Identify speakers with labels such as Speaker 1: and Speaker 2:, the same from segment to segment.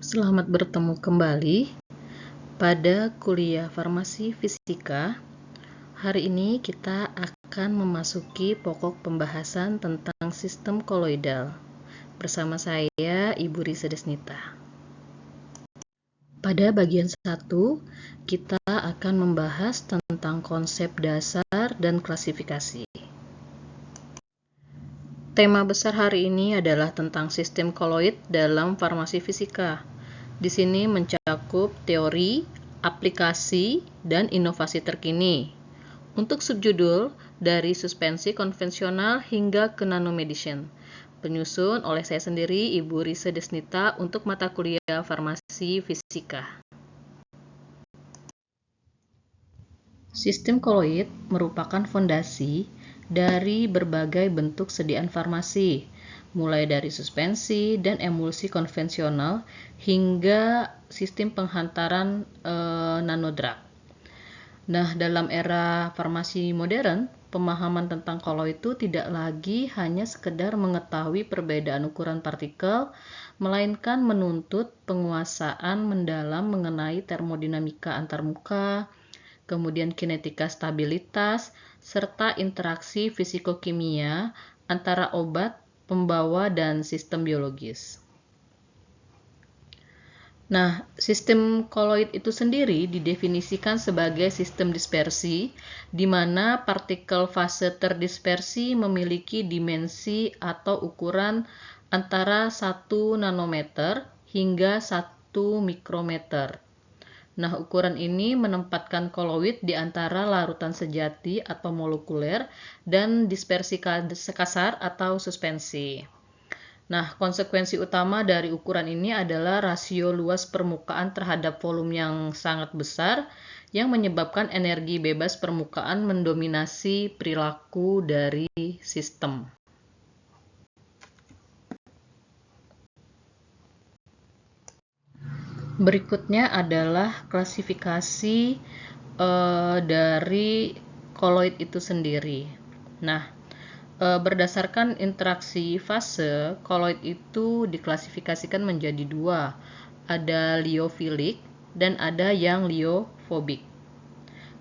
Speaker 1: Selamat bertemu kembali pada kuliah farmasi fisika. Hari ini kita akan memasuki pokok pembahasan tentang sistem koloidal. Bersama saya, Ibu Risa Desnita. Pada bagian 1, kita akan membahas tentang konsep dasar dan klasifikasi. Tema besar hari ini adalah tentang sistem koloid dalam farmasi fisika. Di sini mencakup teori, aplikasi, dan inovasi terkini. Untuk subjudul, dari suspensi konvensional hingga ke nanomedicine. Penyusun oleh saya sendiri, Ibu Risa Desnita, untuk mata kuliah farmasi fisika. Sistem koloid merupakan fondasi dari berbagai bentuk sediaan farmasi, mulai dari suspensi dan emulsi konvensional hingga sistem penghantaran nanodrug. Nah, dalam era farmasi modern, pemahaman tentang koloid itu tidak lagi hanya sekedar mengetahui perbedaan ukuran partikel, melainkan menuntut penguasaan mendalam mengenai termodinamika antarmuka, kemudian kinetika stabilitas, serta interaksi fisikokimia antara obat, pembawa, dan sistem biologis. Nah, sistem koloid itu sendiri didefinisikan sebagai sistem dispersi, di mana partikel fase terdispersi memiliki dimensi atau ukuran antara 1 nanometer hingga 1 mikrometer. Nah, ukuran ini menempatkan koloid di antara larutan sejati atau molekuler dan dispersi kasar atau suspensi. Nah, konsekuensi utama dari ukuran ini adalah rasio luas permukaan terhadap volume yang sangat besar yang menyebabkan energi bebas permukaan mendominasi perilaku dari sistem. Berikutnya adalah klasifikasi dari koloid itu sendiri. Nah, berdasarkan interaksi fase, koloid itu diklasifikasikan menjadi 2. Ada liofilic dan ada yang liofobik.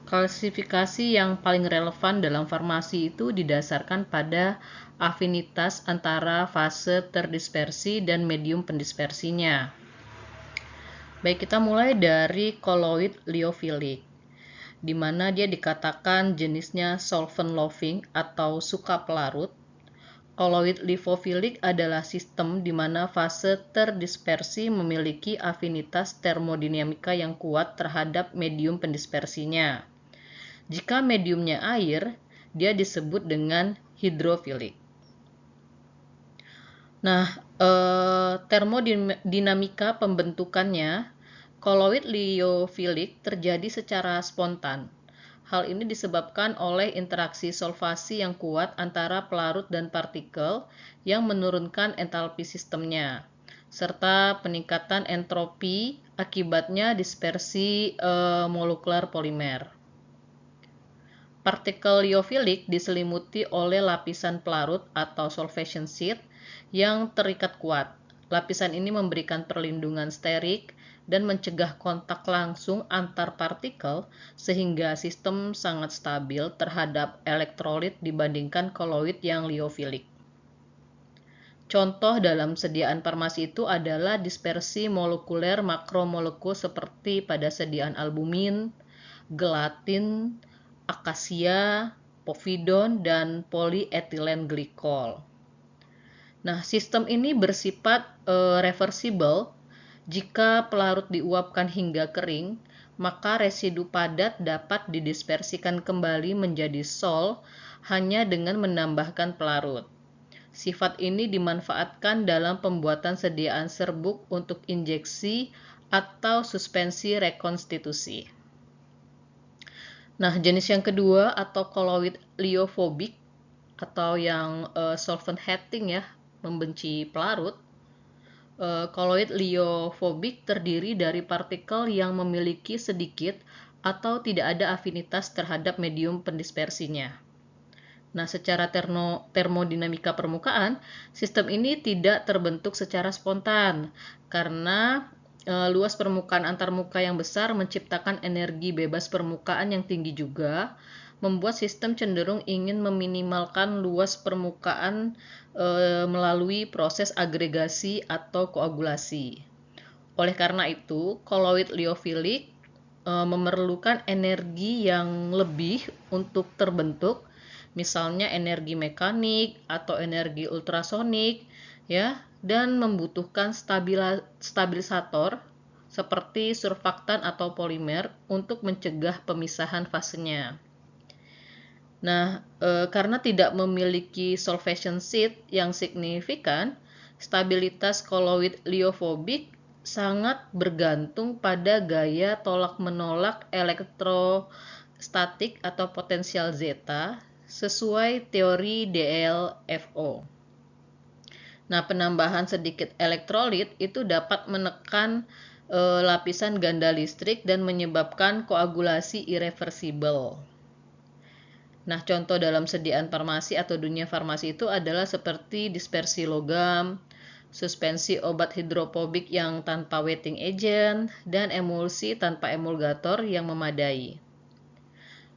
Speaker 1: Klasifikasi yang paling relevan dalam farmasi itu didasarkan pada afinitas antara fase terdispersi dan medium pendispersinya. Baik, kita mulai dari koloid liofilic, di mana dia dikatakan jenisnya solvent loving atau suka pelarut. Koloid liofilic adalah sistem di mana fase terdispersi memiliki afinitas termodinamika yang kuat terhadap medium pendispersinya. Jika mediumnya air, dia disebut dengan hidrofilik. Nah, termodinamika pembentukannya, koloid liofilic terjadi secara spontan. Hal ini disebabkan oleh interaksi solvasi yang kuat antara pelarut dan partikel yang menurunkan entalpi sistemnya, serta peningkatan entropi akibatnya dispersi molekular polimer. Partikel liofilic diselimuti oleh lapisan pelarut atau solvation sheet yang terikat kuat. Lapisan ini memberikan perlindungan sterik dan mencegah kontak langsung antar partikel sehingga sistem sangat stabil terhadap elektrolit dibandingkan koloid yang liofilic. Contoh dalam sediaan farmasi itu adalah dispersi molekuler makromolekul seperti pada sediaan albumin, gelatin, akasia, povidon, dan polyethylene glycol. Nah, sistem ini bersifat reversible. Jika pelarut diuapkan hingga kering, maka residu padat dapat didispersikan kembali menjadi sol hanya dengan menambahkan pelarut. Sifat ini dimanfaatkan dalam pembuatan sediaan serbuk untuk injeksi atau suspensi rekonstitusi. Nah, jenis yang kedua atau koloid liofobik atau yang solvent hating ya, membenci pelarut. Koloid liofobik terdiri dari partikel yang memiliki sedikit atau tidak ada afinitas terhadap medium pendispersinya. Nah, secara termodinamika permukaan, sistem ini tidak terbentuk secara spontan karena luas permukaan antarmuka yang besar menciptakan energi bebas permukaan yang tinggi juga, membuat sistem cenderung ingin meminimalkan luas permukaan melalui proses agregasi atau koagulasi. Oleh karena itu, koloid liofilik memerlukan energi yang lebih untuk terbentuk, misalnya energi mekanik atau energi ultrasonik, ya, dan membutuhkan stabilisator seperti surfaktan atau polimer untuk mencegah pemisahan fasenya. Nah, karena tidak memiliki solvation state yang signifikan, stabilitas koloid liofobik sangat bergantung pada gaya tolak-menolak elektrostatik atau potensial zeta sesuai teori DLFO. Nah, penambahan sedikit elektrolit itu dapat menekan lapisan ganda listrik dan menyebabkan koagulasi irreversibel. Nah, contoh dalam sediaan farmasi atau dunia farmasi itu adalah seperti dispersi logam, suspensi obat hidrofobik yang tanpa wetting agent, dan emulsi tanpa emulgator yang memadai.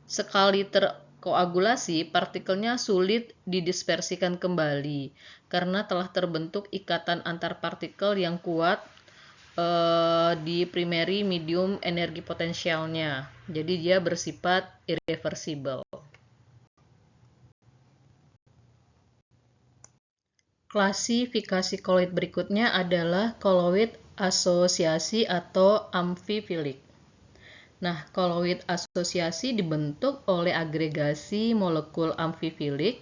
Speaker 1: Sekali terkoagulasi, partikelnya sulit didispersikan kembali karena telah terbentuk ikatan antar partikel yang kuat di primary medium energi potensialnya. Jadi dia bersifat irreversibel. Klasifikasi koloid berikutnya adalah koloid asosiasi atau amfifilik. Nah, koloid asosiasi dibentuk oleh agregasi molekul amfifilik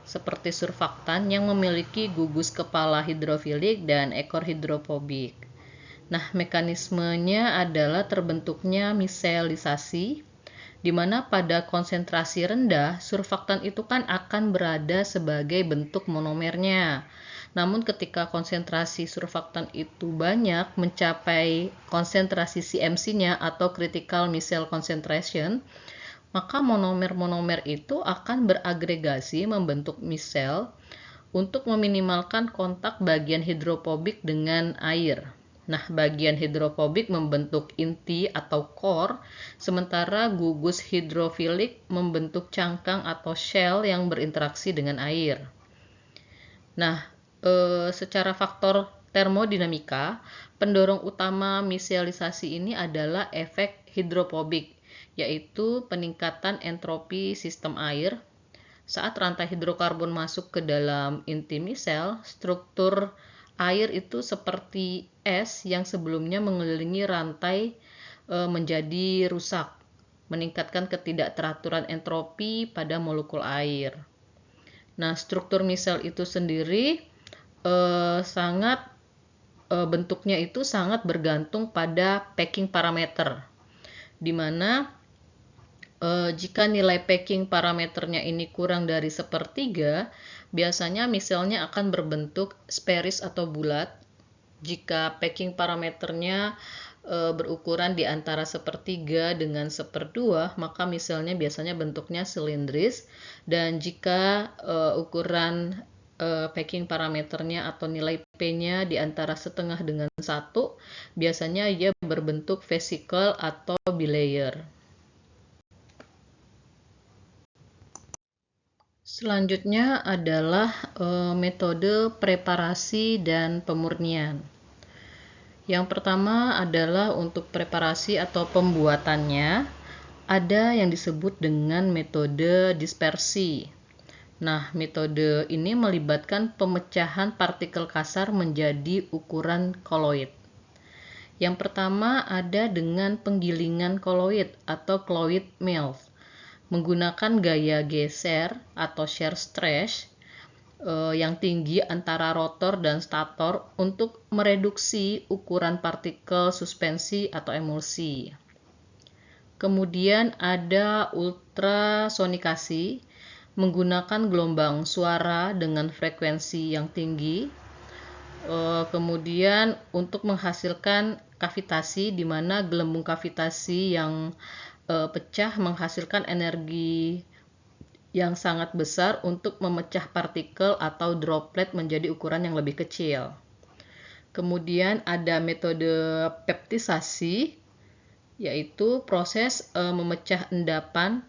Speaker 1: seperti surfaktan yang memiliki gugus kepala hidrofilik dan ekor hidrofobik. Nah, mekanismenya adalah terbentuknya miselisasi, di mana pada konsentrasi rendah, surfaktan itu kan akan berada sebagai bentuk monomernya. Namun ketika konsentrasi surfaktan itu banyak, mencapai konsentrasi CMC-nya atau critical micelle concentration, maka monomer-monomer itu akan beragregasi membentuk micelle untuk meminimalkan kontak bagian hidrofobik dengan air. Nah, bagian hidrofobik membentuk inti atau core, sementara gugus hidrofilik membentuk cangkang atau shell yang berinteraksi dengan air. Nah, secara faktor termodinamika, pendorong utama miselisasi ini adalah efek hidrofobik, yaitu peningkatan entropi sistem air. Saat rantai hidrokarbon masuk ke dalam inti micelle, struktur air itu seperti es yang sebelumnya mengelilingi rantai menjadi rusak, meningkatkan ketidakteraturan entropi pada molekul air. Nah, struktur micelle itu sendiri bentuknya itu sangat bergantung pada packing parameter, di mana jika nilai packing parameternya ini kurang dari 1/3, biasanya micelle-nya akan berbentuk spherics atau bulat. Jika packing parameternya berukuran di antara 1/3 dengan 1/2, maka micelle-nya biasanya bentuknya silindris. Dan jika ukuran packing parameternya atau nilai P-nya di antara 1/2 dengan 1, biasanya ia berbentuk vesicle atau bilayer. Selanjutnya adalah metode preparasi dan pemurnian. Yang pertama adalah untuk preparasi atau pembuatannya, ada yang disebut dengan metode dispersi. Nah, metode ini melibatkan pemecahan partikel kasar menjadi ukuran koloid. Yang pertama ada dengan penggilingan koloid atau colloid mills, menggunakan gaya geser atau shear stretch yang tinggi antara rotor dan stator untuk mereduksi ukuran partikel suspensi atau emulsi. Kemudian ada ultrasonikasi, menggunakan gelombang suara dengan frekuensi yang tinggi. Kemudian untuk menghasilkan kavitasi, di mana gelembung kavitasi yang pecah menghasilkan energi yang sangat besar untuk memecah partikel atau droplet menjadi ukuran yang lebih kecil. Kemudian ada metode peptisasi, yaitu proses memecah endapan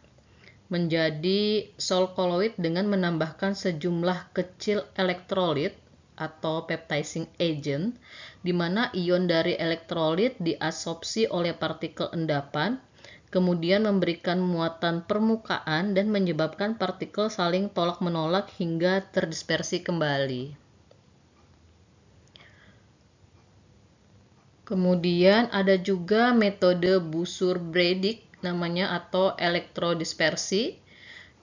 Speaker 1: menjadi sol koloid dengan menambahkan sejumlah kecil elektrolit atau peptizing agent, di mana ion dari elektrolit diabsorpsi oleh partikel endapan, kemudian memberikan muatan permukaan dan menyebabkan partikel saling tolak-menolak hingga terdispersi kembali. Kemudian ada juga metode Busur-Bredig namanya atau elektrodispersi,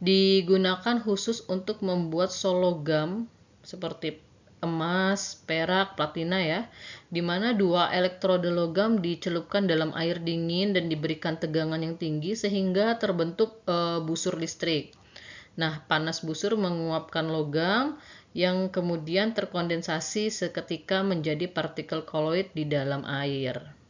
Speaker 1: digunakan khusus untuk membuat sol logam seperti emas, perak, platina ya, di mana dua elektrode logam dicelupkan dalam air dingin dan diberikan tegangan yang tinggi sehingga terbentuk busur listrik. Nah, panas busur menguapkan logam yang kemudian terkondensasi seketika menjadi partikel koloid di dalam air.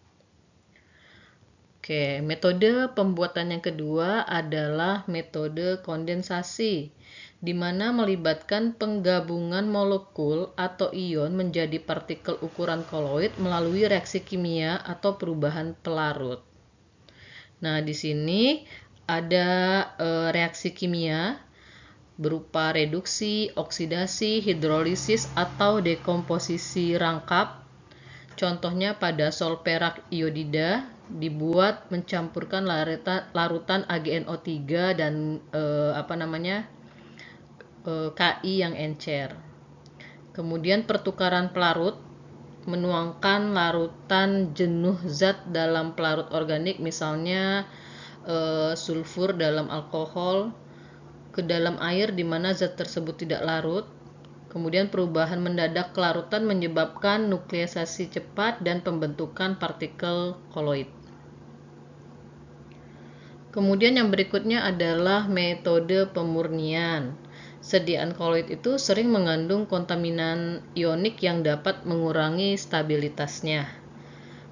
Speaker 1: Oke, metode pembuatan yang kedua adalah metode kondensasi, di mana melibatkan penggabungan molekul atau ion menjadi partikel ukuran koloid melalui reaksi kimia atau perubahan pelarut. Nah, di sini ada reaksi kimia berupa reduksi, oksidasi, hidrolisis, atau dekomposisi rangkap. Contohnya pada sol perak iodida dibuat mencampurkan larutan AgNO3 dan Ki yang encer. Kemudian pertukaran pelarut menuangkan larutan jenuh zat dalam pelarut organik, misalnya sulfur dalam alkohol, ke dalam air di mana zat tersebut tidak larut. Kemudian perubahan mendadak kelarutan menyebabkan nukleisasi cepat dan pembentukan partikel koloid. Kemudian yang berikutnya adalah metode pemurnian. Sediaan koloid itu sering mengandung kontaminan ionik yang dapat mengurangi stabilitasnya.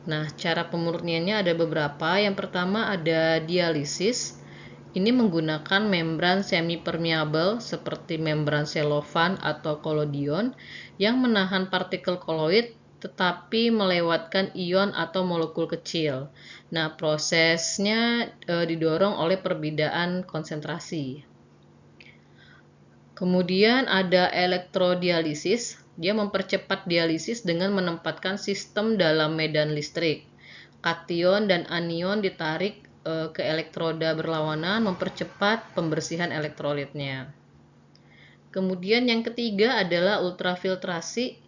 Speaker 1: Nah, cara pemurniannya ada beberapa. Yang pertama ada dialisis. Ini menggunakan membran semi-permeabel seperti membran selofan atau kolodion yang menahan partikel koloid tetapi melewatkan ion atau molekul kecil. Nah, prosesnya didorong oleh perbedaan konsentrasi. Kemudian ada elektrodialisis. Dia mempercepat dialisis dengan menempatkan sistem dalam medan listrik. Kation dan anion ditarik ke elektroda berlawanan, mempercepat pembersihan elektrolitnya. Kemudian yang ketiga adalah ultrafiltrasi,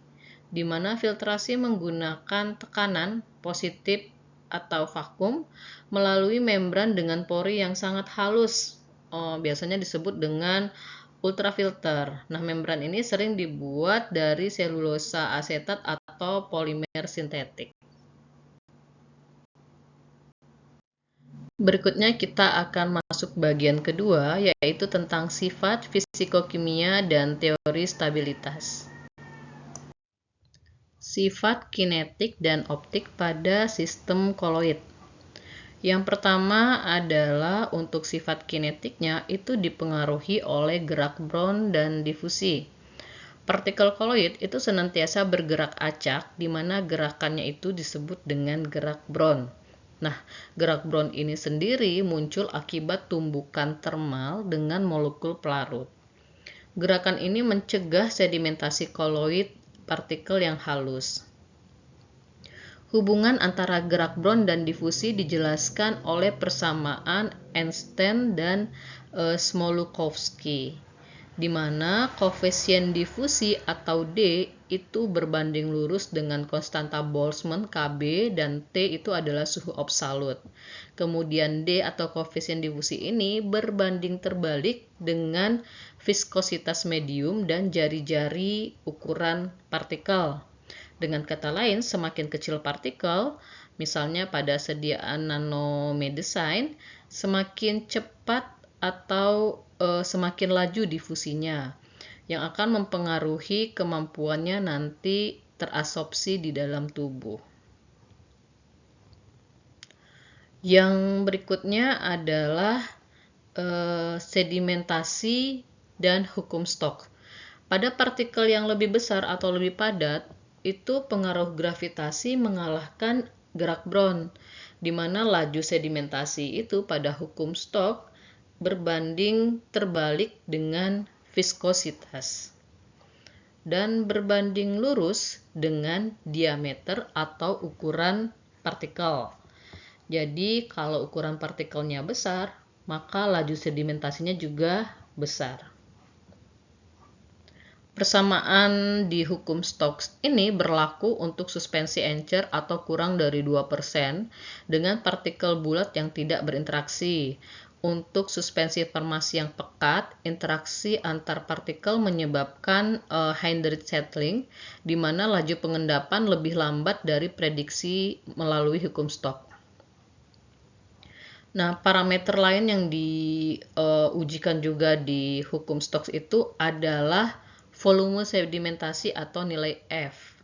Speaker 1: di mana filtrasi menggunakan tekanan positif atau vakum melalui membran dengan pori yang sangat halus. Biasanya disebut dengan ultrafilter. Nah, membran ini sering dibuat dari selulosa asetat atau polimer sintetik. Berikutnya kita akan masuk bagian kedua, yaitu tentang sifat fisikokimia dan teori stabilitas. Sifat kinetik dan optik pada sistem koloid. Yang pertama adalah untuk sifat kinetiknya itu dipengaruhi oleh gerak Brown dan difusi. Partikel koloid itu senantiasa bergerak acak, di mana gerakannya itu disebut dengan gerak Brown. Nah, gerak Brown ini sendiri muncul akibat tumbukan termal dengan molekul pelarut. Gerakan ini mencegah sedimentasi koloid partikel yang halus. Hubungan antara gerak Brown dan difusi dijelaskan oleh persamaan Einstein dan Smoluchowski, di mana koefisien difusi atau D itu berbanding lurus dengan konstanta Boltzmann Kb dan T itu adalah suhu absolut. Kemudian D atau koefisien difusi ini berbanding terbalik dengan viskositas medium dan jari-jari ukuran partikel. Dengan kata lain, semakin kecil partikel, misalnya pada sediaan nanomedesain, semakin cepat atau semakin laju difusinya, yang akan mempengaruhi kemampuannya nanti terabsorpsi di dalam tubuh. Yang berikutnya adalah sedimentasi dan hukum Stokes. Pada partikel yang lebih besar atau lebih padat, itu pengaruh gravitasi mengalahkan gerak Brown, di mana laju sedimentasi itu pada hukum Stokes berbanding terbalik dengan viskositas dan berbanding lurus dengan diameter atau ukuran partikel. Jadi kalau ukuran partikelnya besar, maka laju sedimentasinya juga besar. Persamaan di hukum Stokes ini berlaku untuk suspensi encer atau kurang dari 2% dengan partikel bulat yang tidak berinteraksi. Untuk suspensi formasi yang pekat, interaksi antar partikel menyebabkan Heinrich settling, di mana laju pengendapan lebih lambat dari prediksi melalui hukum Stokes. Nah, parameter lain yang diujikan juga di hukum Stokes itu adalah volume sedimentasi atau nilai F.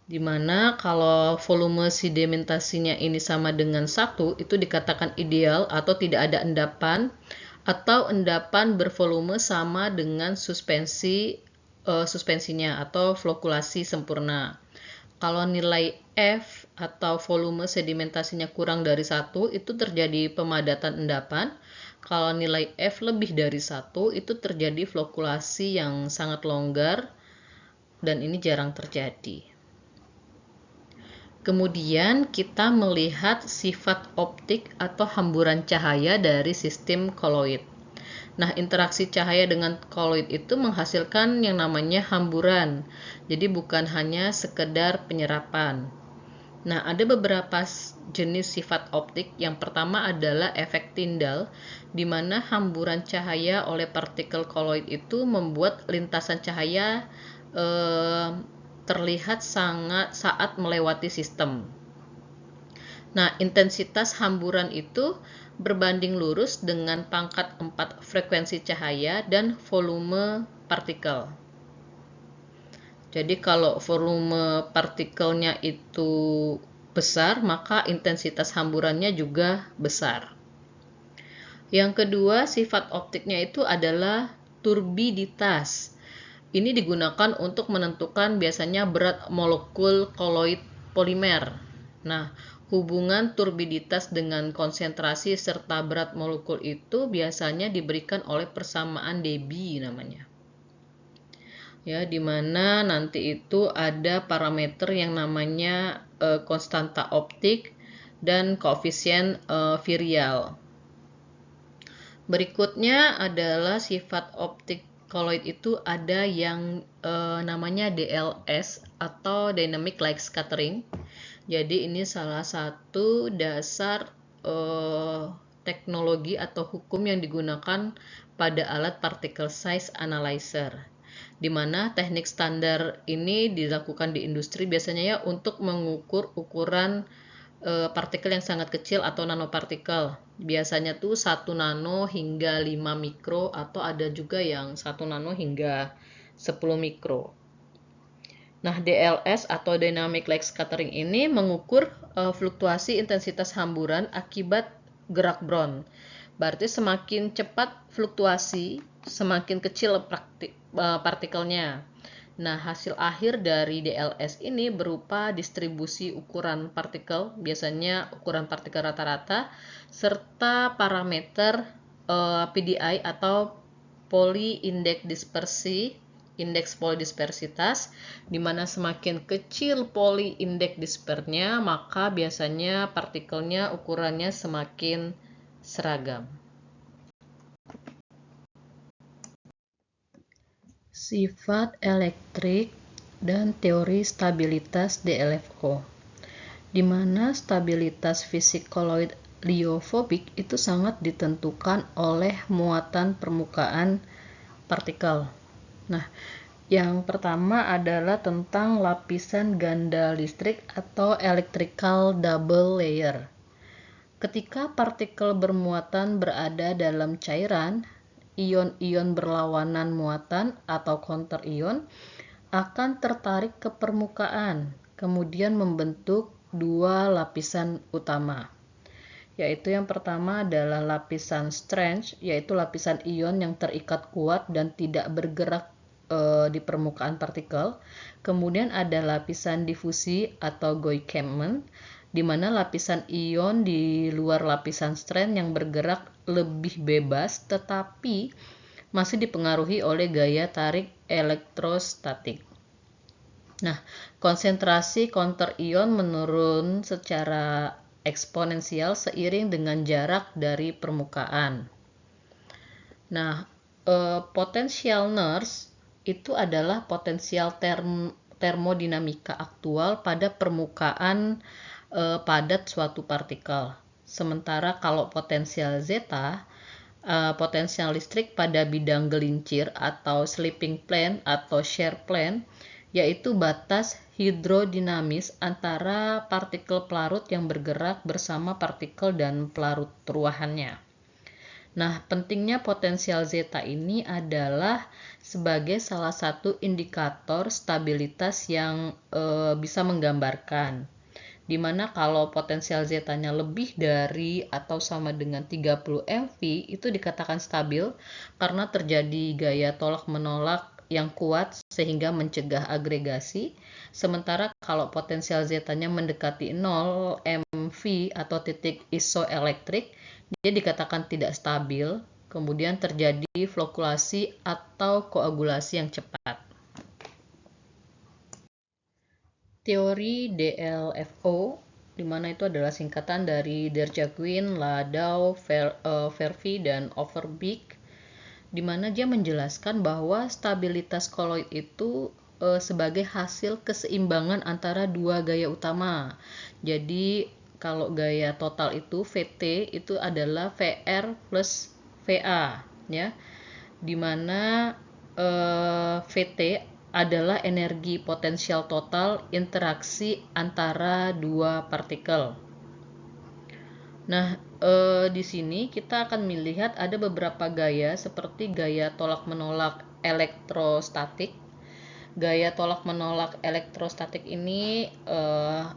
Speaker 1: Dimana kalau volume sedimentasinya ini sama dengan 1, itu dikatakan ideal atau tidak ada endapan, atau endapan bervolume sama dengan suspensinya atau flokulasi sempurna. Kalau nilai F atau volume sedimentasinya kurang dari 1, itu terjadi pemadatan endapan. Kalau nilai F lebih dari 1, itu terjadi flokulasi yang sangat longgar, dan ini jarang terjadi. Kemudian kita melihat sifat optik atau hamburan cahaya dari sistem koloid. Nah, interaksi cahaya dengan koloid itu menghasilkan yang namanya hamburan. Jadi bukan hanya sekedar penyerapan. Nah, ada beberapa jenis sifat optik. Yang pertama adalah efek Tyndall, di mana hamburan cahaya oleh partikel koloid itu membuat lintasan cahaya terlihat sangat saat melewati sistem. Nah, intensitas hamburan itu berbanding lurus dengan pangkat 4 frekuensi cahaya dan volume partikel. Jadi kalau volume partikelnya itu besar, maka intensitas hamburannya juga besar. Yang kedua, sifat optiknya itu adalah turbiditas. Ini digunakan untuk menentukan biasanya berat molekul koloid polimer. Nah, hubungan turbiditas dengan konsentrasi serta berat molekul itu biasanya diberikan oleh persamaan Debye namanya. Ya, di mana nanti itu ada parameter yang namanya konstanta optik dan koefisien virial. Berikutnya adalah sifat optik koloid itu ada yang namanya DLS atau Dynamic Light Scattering. Jadi ini salah satu dasar teknologi atau hukum yang digunakan pada alat particle size analyzer, di mana teknik standar ini dilakukan di industri biasanya ya untuk mengukur ukuran partikel yang sangat kecil atau nanopartikel. Biasanya tuh 1 nano hingga 5 mikro, atau ada juga yang 1 nano hingga 10 mikro. Nah, DLS atau Dynamic Light Scattering ini mengukur fluktuasi intensitas hamburan akibat gerak Brown. Berarti semakin cepat fluktuasi, semakin kecil partikelnya. Nah, hasil akhir dari DLS ini berupa distribusi ukuran partikel, biasanya ukuran partikel rata-rata, serta parameter PDI atau Pauli Index Dispersi, indeks polidispersitas, di mana semakin kecil Pauli Index dispernya, maka biasanya partikelnya ukurannya semakin seragam. Sifat elektrik dan teori stabilitas DLFO, di mana stabilitas fisik koloid lyofobik itu sangat ditentukan oleh muatan permukaan partikel. Nah, yang pertama adalah tentang lapisan ganda listrik atau electrical double layer. Ketika partikel bermuatan berada dalam cairan, ion-ion berlawanan muatan atau counter ion akan tertarik ke permukaan, kemudian membentuk dua lapisan utama. Yaitu yang pertama adalah lapisan strange, yaitu lapisan ion yang terikat kuat dan tidak bergerak di permukaan partikel. Kemudian ada lapisan difusi atau Goikemmen, di mana lapisan ion di luar lapisan strand yang bergerak lebih bebas tetapi masih dipengaruhi oleh gaya tarik elektrostatik. Nah, konsentrasi counter ion menurun secara eksponensial seiring dengan jarak dari permukaan. Nah, potential nurse itu adalah potensial termodinamika aktual pada permukaan padat suatu partikel. Sementara kalau potensial zeta, potensial listrik pada bidang gelincir atau sleeping plane atau shear plane, yaitu batas hidrodinamis antara partikel pelarut yang bergerak bersama partikel dan pelarut ruahannya. Nah, pentingnya potensial zeta ini adalah sebagai salah satu indikator stabilitas yang bisa menggambarkan, di mana kalau potensial zetanya lebih dari atau sama dengan 30 MV itu dikatakan stabil karena terjadi gaya tolak-menolak yang kuat sehingga mencegah agregasi. Sementara kalau potensial zetanya mendekati 0 MV atau titik isoelektrik, dia dikatakan tidak stabil, kemudian terjadi flokulasi atau koagulasi yang cepat. Teori DLFO, di mana itu adalah singkatan dari Derjaguin, Landau, Vervey, dan Overbeek, di mana dia menjelaskan bahwa stabilitas koloid itu sebagai hasil keseimbangan antara dua gaya utama. Jadi kalau gaya total itu VT itu adalah VR plus VA, ya, di mana VT adalah energi potensial total interaksi antara dua partikel. Nah, di sini kita akan melihat ada beberapa gaya seperti gaya tolak-menolak elektrostatik. Gaya tolak-menolak elektrostatik ini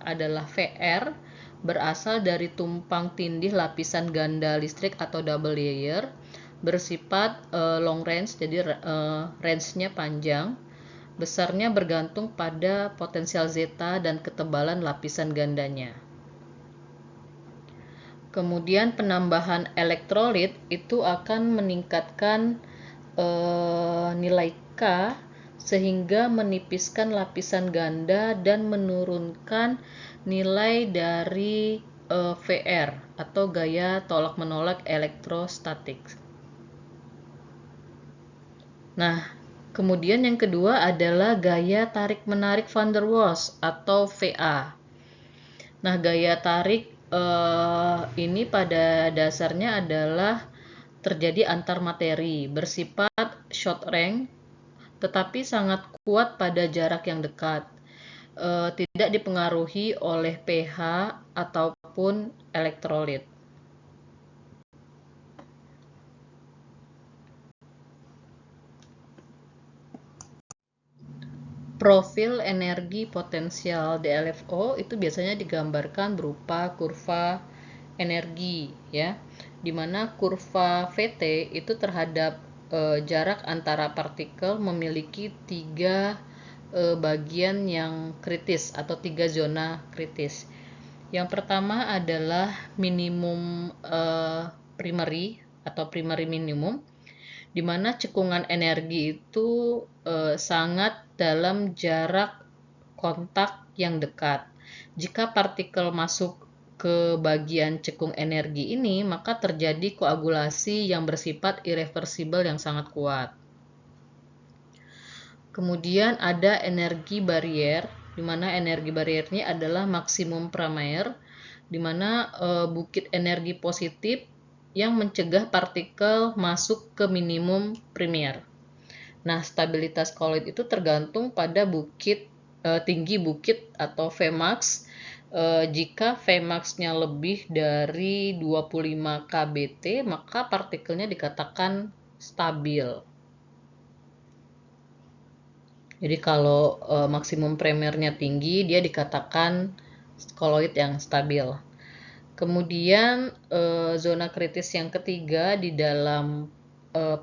Speaker 1: adalah VR, berasal dari tumpang tindih lapisan ganda listrik atau double layer, bersifat long range, jadi range-nya panjang. Besarnya bergantung pada potensial zeta dan ketebalan lapisan gandanya. Kemudian penambahan elektrolit itu akan meningkatkan nilai K sehingga menipiskan lapisan ganda dan menurunkan nilai dari VR atau gaya tolak-menolak elektrostatik. Nah, kemudian yang kedua adalah gaya tarik-menarik van der Waals atau VA. Nah, gaya tarik ini pada dasarnya adalah terjadi antar materi, bersifat short range, tetapi sangat kuat pada jarak yang dekat. Tidak dipengaruhi oleh pH ataupun elektrolit. Profil energi potensial DLFO itu biasanya digambarkan berupa kurva energi, ya, dimana kurva VT itu terhadap jarak antara partikel memiliki tiga bagian yang kritis atau tiga zona kritis. Yang pertama adalah minimum primary atau primary minimum, di mana cekungan energi itu sangat dalam jarak kontak yang dekat. Jika partikel masuk ke bagian cekung energi ini, maka terjadi koagulasi yang bersifat irreversibel yang sangat kuat. Kemudian ada energi barrier, di mana energi barriernya adalah maksimum primaire, di mana bukit energi positif yang mencegah partikel masuk ke minimum primer. Nah, stabilitas koloid itu tergantung pada tinggi bukit atau Vmax. Jika Vmax-nya lebih dari 25 kBt, maka partikelnya dikatakan stabil. Jadi kalau maksimum primernya tinggi, dia dikatakan koloid yang stabil. Kemudian zona kritis yang ketiga di dalam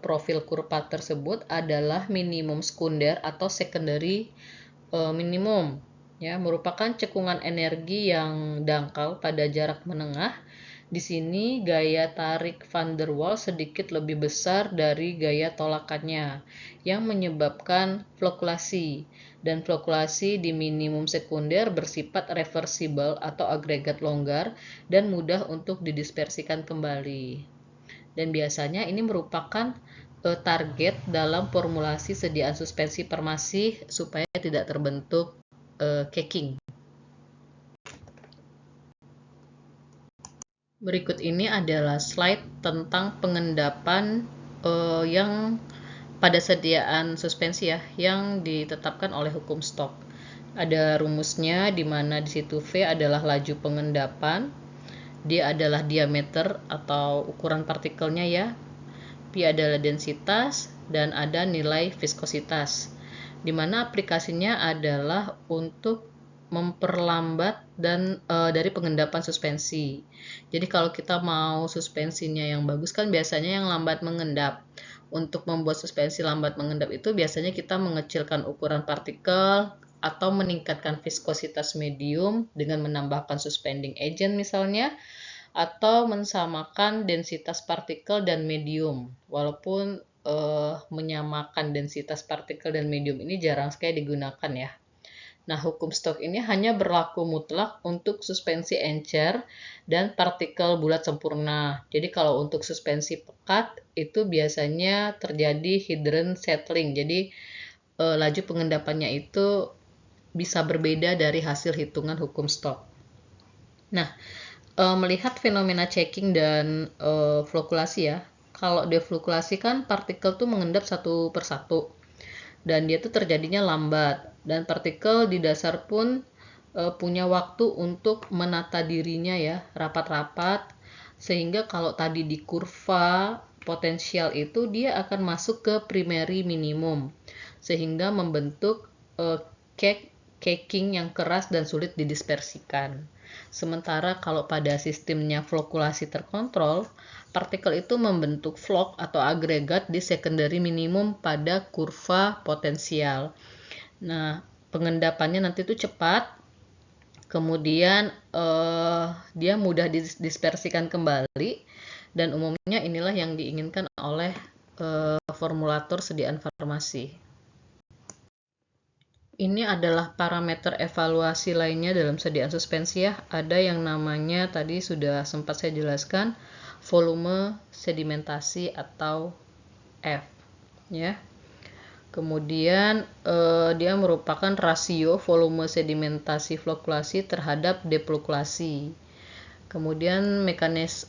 Speaker 1: profil kurva tersebut adalah minimum sekunder atau secondary minimum, ya, merupakan cekungan energi yang dangkal pada jarak menengah. Di sini gaya tarik van der Waals sedikit lebih besar dari gaya tolakannya, yang menyebabkan fluktuasi. Dan fluktuasi di minimum sekunder bersifat reversible atau agregat longgar dan mudah untuk didispersikan kembali. Dan biasanya ini merupakan target dalam formulasi sediaan suspensi permasih supaya tidak terbentuk caking. Berikut ini adalah slide tentang pengendapan yang pada sediaan suspensi ya, yang ditetapkan oleh hukum Stokes. Ada rumusnya di mana di situ V adalah laju pengendapan, D adalah diameter atau ukuran partikelnya ya, P adalah densitas, dan ada nilai viskositas. Di mana aplikasinya adalah untuk memperlambat dan dari pengendapan suspensi. Jadi kalau kita mau suspensinya yang bagus kan biasanya yang lambat mengendap. Untuk membuat suspensi lambat mengendap itu biasanya kita mengecilkan ukuran partikel atau meningkatkan viskositas medium dengan menambahkan suspending agent misalnya, atau mensamakan densitas partikel dan medium. Walaupun menyamakan densitas partikel dan medium ini jarang sekali digunakan ya. Nah, hukum Stokes ini hanya berlaku mutlak untuk suspensi encer dan partikel bulat sempurna. Jadi kalau untuk suspensi pekat itu biasanya terjadi hidden settling. Jadi laju pengendapannya itu bisa berbeda dari hasil hitungan hukum Stokes. Nah, melihat fenomena checking dan fluktuasi ya. Kalau defluktuasi kan partikel tuh mengendap satu persatu dan dia tuh terjadinya lambat, dan partikel di dasar pun punya waktu untuk menata dirinya ya, rapat-rapat, sehingga kalau tadi di kurva potensial itu dia akan masuk ke primary minimum sehingga membentuk caking yang keras dan sulit didispersikan. Sementara kalau pada sistemnya fluktuasi terkontrol, partikel itu membentuk flok atau agregat di secondary minimum pada kurva potensial. Nah, pengendapannya nanti itu cepat, kemudian dia mudah didispersikan kembali, dan umumnya inilah yang diinginkan oleh formulator sediaan farmasi. Ini adalah parameter evaluasi lainnya dalam sediaan suspensi ya. Ada yang namanya tadi sudah sempat saya jelaskan, volume sedimentasi atau F ya. Kemudian dia merupakan rasio volume sedimentasi fluktuasi terhadap defluktuasi. Kemudian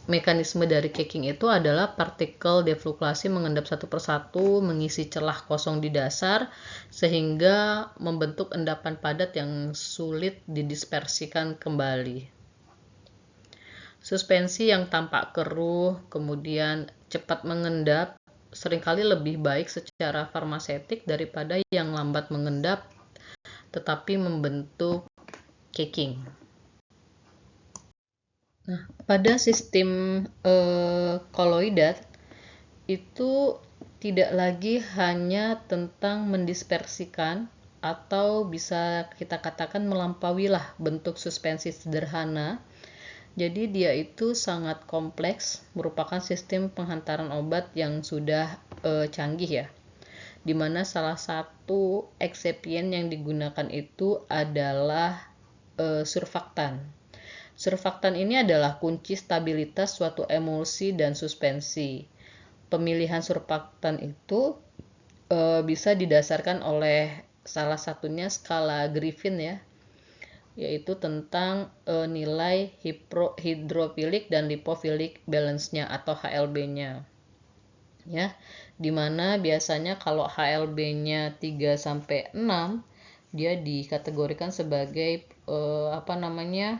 Speaker 1: mekanisme dari caking itu adalah partikel defluktuasi mengendap satu persatu, mengisi celah kosong di dasar, sehingga membentuk endapan padat yang sulit didispersikan kembali. Suspensi yang tampak keruh, kemudian cepat mengendap, seringkali lebih baik secara farmasetik daripada yang lambat mengendap, tetapi membentuk caking. Nah, pada sistem koloidal itu tidak lagi hanya tentang mendispersikan atau bisa kita katakan melampauilah bentuk suspensi sederhana. Jadi dia itu sangat kompleks, merupakan sistem penghantaran obat yang sudah canggih ya. Dimana salah satu eksipien yang digunakan itu adalah surfaktan. Surfaktan ini adalah kunci stabilitas suatu emulsi dan suspensi. Pemilihan surfaktan itu bisa didasarkan oleh salah satunya skala Griffin ya, yaitu tentang nilai hidrofilik dan lipofilik balance-nya atau HLB-nya. Ya, dimana biasanya kalau HLB-nya 3 sampai 6 dia dikategorikan sebagai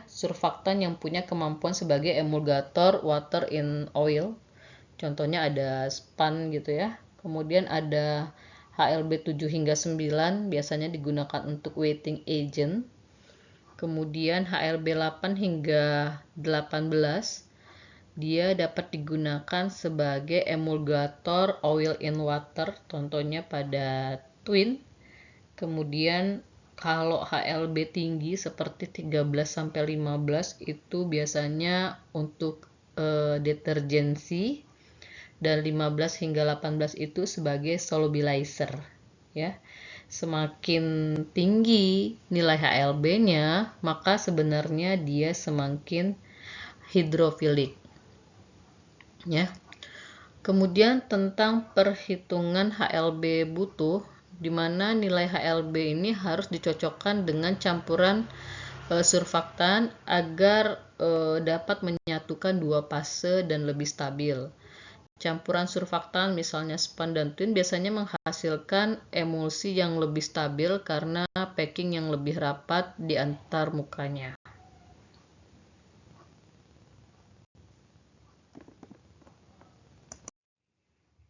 Speaker 1: surfaktan yang punya kemampuan sebagai emulgator water in oil. Contohnya ada span gitu ya. Kemudian ada HLB 7 hingga 9 biasanya digunakan untuk wetting agent. Kemudian HLB 8 hingga 18 Dia dapat digunakan sebagai emulgator oil in water, contohnya pada twin. Kemudian kalau HLB tinggi seperti 13-15 itu biasanya untuk detergensi, dan 15 hingga 18 itu sebagai solubilizer ya. Semakin tinggi nilai HLB-nya, maka sebenarnya dia semakin hidrofilik ya. Kemudian tentang perhitungan HLB butuh, di mana nilai HLB ini harus dicocokkan dengan campuran surfaktan agar dapat menyatukan dua fase dan lebih stabil. Campuran surfaktan misalnya span dan twin biasanya menghasilkan emulsi yang lebih stabil karena packing yang lebih rapat di antar mukanya.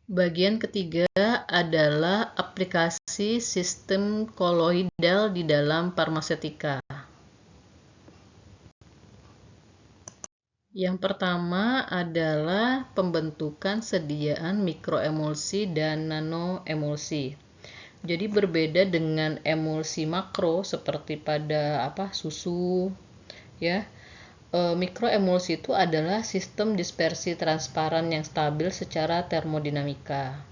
Speaker 1: Bagian ketiga adalah aplikasi sistem koloidal di dalam farmasetika. Yang pertama adalah pembentukan sediaan mikroemulsi dan nanoemulsi. Jadi berbeda dengan emulsi makro seperti pada susu ya. Mikroemulsi itu adalah sistem dispersi transparan yang stabil secara termodinamika.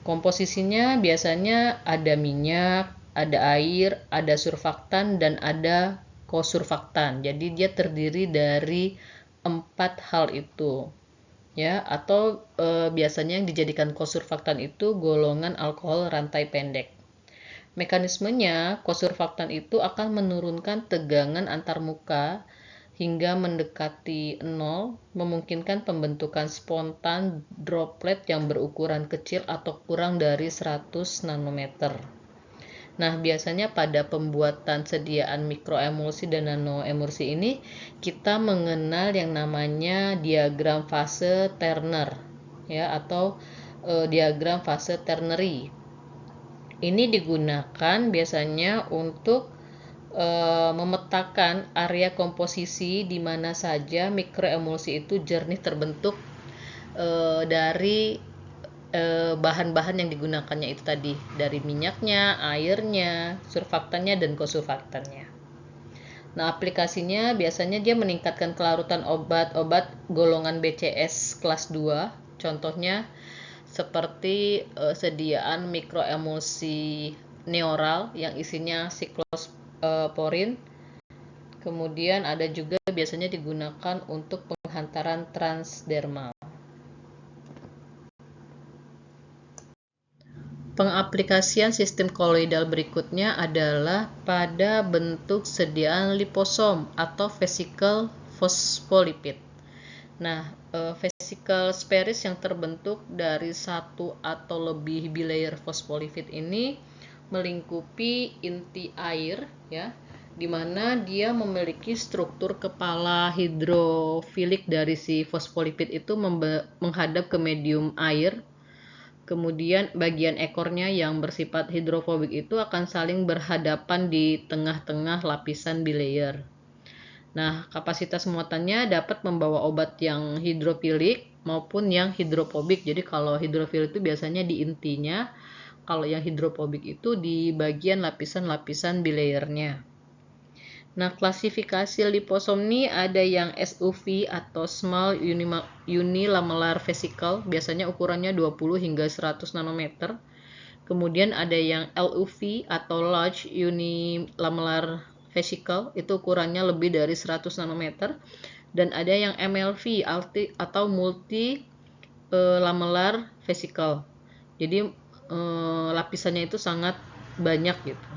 Speaker 1: Komposisinya biasanya ada minyak, ada air, ada surfaktan, dan ada kosurfaktan. Jadi dia terdiri dari 4 hal itu ya, atau biasanya yang dijadikan kosurfaktan itu golongan alkohol rantai pendek. Mekanismenya, kosurfaktan itu akan menurunkan tegangan antarmuka hingga mendekati 0, memungkinkan pembentukan spontan droplet yang berukuran kecil atau kurang dari 100 nanometer. Nah, biasanya pada pembuatan sediaan mikroemulsi dan nanoemulsi ini kita mengenal yang namanya diagram fase Turner ya, atau diagram fase ternary. Ini digunakan biasanya untuk memetakan area komposisi di mana saja mikroemulsi itu jernih terbentuk dari bahan-bahan yang digunakannya itu tadi, dari minyaknya, airnya, surfaktannya, dan kosurfaktannya. Nah, aplikasinya biasanya dia meningkatkan kelarutan obat-obat golongan BCS kelas 2, contohnya seperti sediaan mikroemulsi neoral yang isinya siklosporin. Kemudian ada juga biasanya digunakan untuk penghantaran transdermal. Pengaplikasian sistem koloidal berikutnya adalah pada bentuk sediaan liposom atau vesicle fosfolipid. Nah, vesicle spheris yang terbentuk dari satu atau lebih bilayer fosfolipid ini melingkupi inti air ya, di mana dia memiliki struktur kepala hidrofilik dari si fosfolipid itu menghadap ke medium air. Kemudian bagian ekornya yang bersifat hidrofobik itu akan saling berhadapan di tengah-tengah lapisan bilayer. Nah, kapasitas muatannya dapat membawa obat yang hidrofilik maupun yang hidrofobik. Jadi kalau hidrofilik itu biasanya di intinya, kalau yang hidrofobik itu di bagian lapisan-lapisan bilayernya. Nah, klasifikasi liposom ini ada yang SUV atau Small Unilamellar Vesicle, biasanya ukurannya 20 hingga 100 nanometer. Kemudian ada yang LUV atau Large Unilamellar Vesicle, itu ukurannya lebih dari 100 nanometer. Dan ada yang MLV atau Multi Lamellar Vesicle. Jadi lapisannya itu sangat banyak gitu.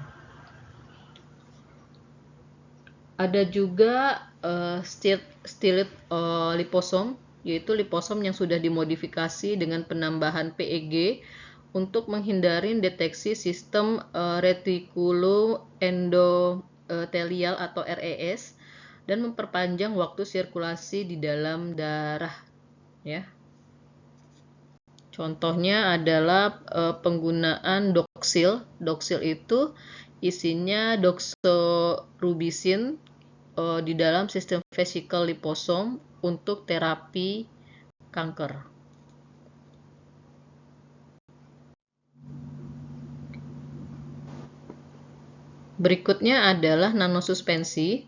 Speaker 1: Ada juga stiled liposom, yaitu liposom yang sudah dimodifikasi dengan penambahan PEG untuk menghindari deteksi sistem retikuloendotelial atau RES dan memperpanjang waktu sirkulasi di dalam darah ya. Contohnya adalah penggunaan Doxil. Doxil itu isinya doxorubicin di dalam sistem vesikel liposom untuk terapi kanker. Berikutnya adalah nanosuspensi,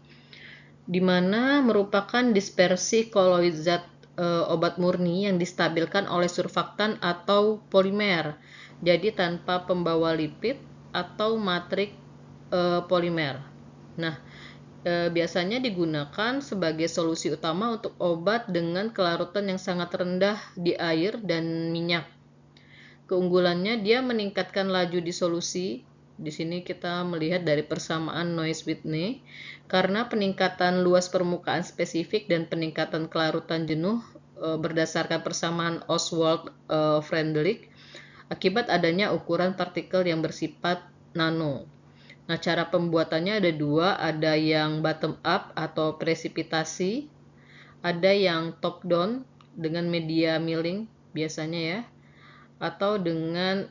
Speaker 1: di mana merupakan dispersi koloid zat obat murni yang distabilkan oleh surfaktan atau polimer. Jadi tanpa pembawa lipid atau matrik polimer. Nah, biasanya digunakan sebagai solusi utama untuk obat dengan kelarutan yang sangat rendah di air dan minyak. Keunggulannya, dia meningkatkan laju disolusi. Di sini kita melihat dari persamaan Noyes-Whitney, karena peningkatan luas permukaan spesifik dan peningkatan kelarutan jenuh berdasarkan persamaan Oswald-Friendlich akibat adanya ukuran partikel yang bersifat nano. Nah, cara pembuatannya ada dua, ada yang bottom up atau presipitasi, ada yang top down dengan media milling biasanya ya, atau dengan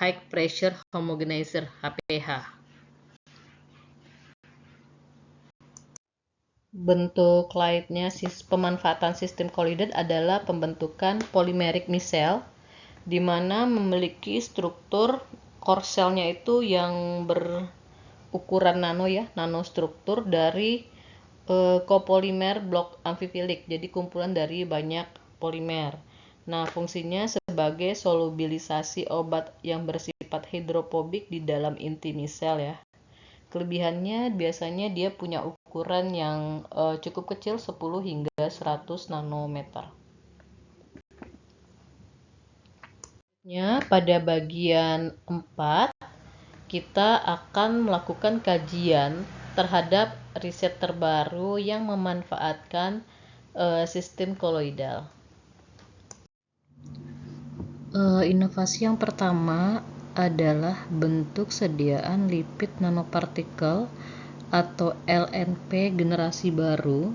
Speaker 1: high pressure homogenizer HPH. Bentuk lainnya pemanfaatan sistem koloidal adalah pembentukan polymeric micelle, di mana memiliki struktur core cell-nya itu yang berukuran nano ya, nanostruktur dari copolymer blok amfifilik, jadi kumpulan dari banyak polimer. Nah, fungsinya sebagai solubilisasi obat yang bersifat hidrofobik di dalam inti micelle ya. Kelebihannya biasanya dia punya ukuran yang cukup kecil, 10 hingga 100 nanometer. Pada bagian 4, kita akan melakukan kajian terhadap riset terbaru yang memanfaatkan sistem koloidal. Inovasi yang pertama adalah bentuk sediaan lipid nanopartikel atau LNP generasi baru,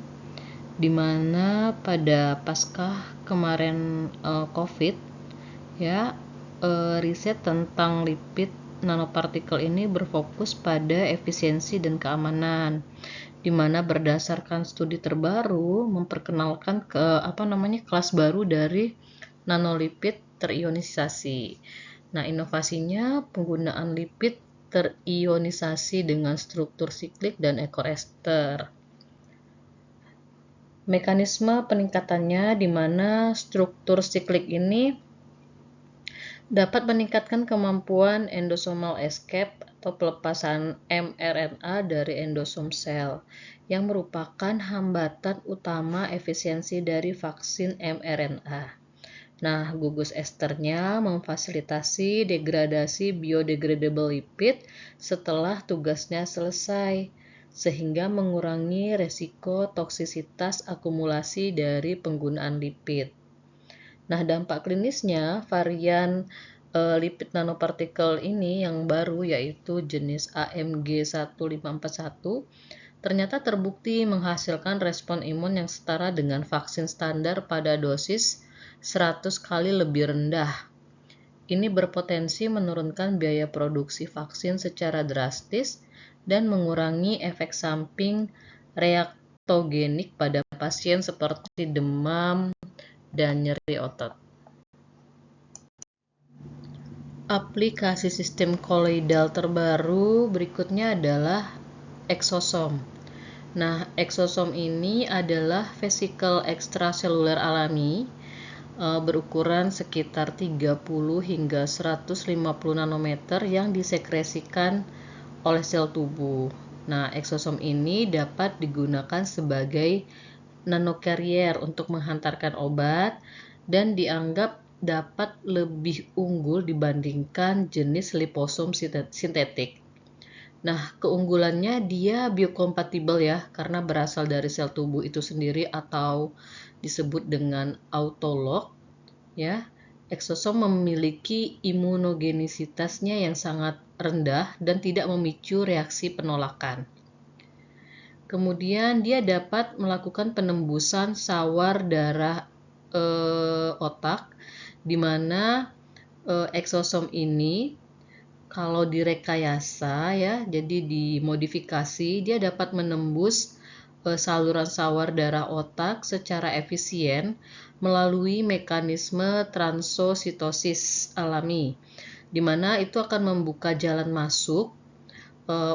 Speaker 1: di mana pada pasca kemarin COVID ya, riset tentang lipid nanopartikel ini berfokus pada efisiensi dan keamanan, di mana berdasarkan studi terbaru memperkenalkan kelas baru dari nanolipid terionisasi. Nah, inovasinya penggunaan lipid terionisasi dengan struktur siklik dan ekor ester. Mekanisme peningkatannya di mana struktur siklik ini dapat meningkatkan kemampuan endosomal escape atau pelepasan mRNA dari endosom sel, yang merupakan hambatan utama efisiensi dari vaksin mRNA. Nah, gugus esternya memfasilitasi degradasi biodegradable lipid setelah tugasnya selesai, sehingga mengurangi resiko toksisitas akumulasi dari penggunaan lipid. Nah, dampak klinisnya, varian lipid nanopartikel ini yang baru yaitu jenis AMG 1541 ternyata terbukti menghasilkan respon imun yang setara dengan vaksin standar pada dosis 100 kali lebih rendah. Ini berpotensi menurunkan biaya produksi vaksin secara drastis dan mengurangi efek samping reaktogenik pada pasien seperti demam dan nyeri otot. Aplikasi sistem koloidal terbaru berikutnya adalah eksosom. Nah, eksosom ini adalah vesikel ekstraseluler alami berukuran sekitar 30 hingga 150 nanometer yang disekresikan oleh sel tubuh. Nah, eksosom ini dapat digunakan sebagai nanocarrier untuk menghantarkan obat dan dianggap dapat lebih unggul dibandingkan jenis liposom sintetik. Nah, keunggulannya dia biokompatibel ya, karena berasal dari sel tubuh itu sendiri atau disebut dengan autolog ya. Eksosom memiliki imunogenisitasnya yang sangat rendah dan tidak memicu reaksi penolakan. Kemudian dia dapat melakukan penembusan sawar darah otak, di mana eksosom ini kalau direkayasa ya, jadi dimodifikasi, dia dapat menembus saluran sawar darah otak secara efisien melalui mekanisme transositosis alami, di mana itu akan membuka jalan masuk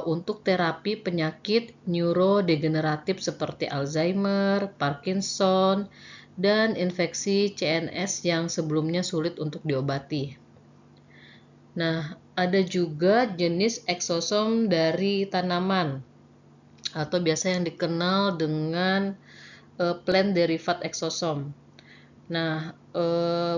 Speaker 1: untuk terapi penyakit neurodegeneratif seperti Alzheimer, Parkinson, dan infeksi CNS yang sebelumnya sulit untuk diobati. Nah, ada juga jenis eksosom dari tanaman atau biasa yang dikenal dengan plant derived exosome. Nah,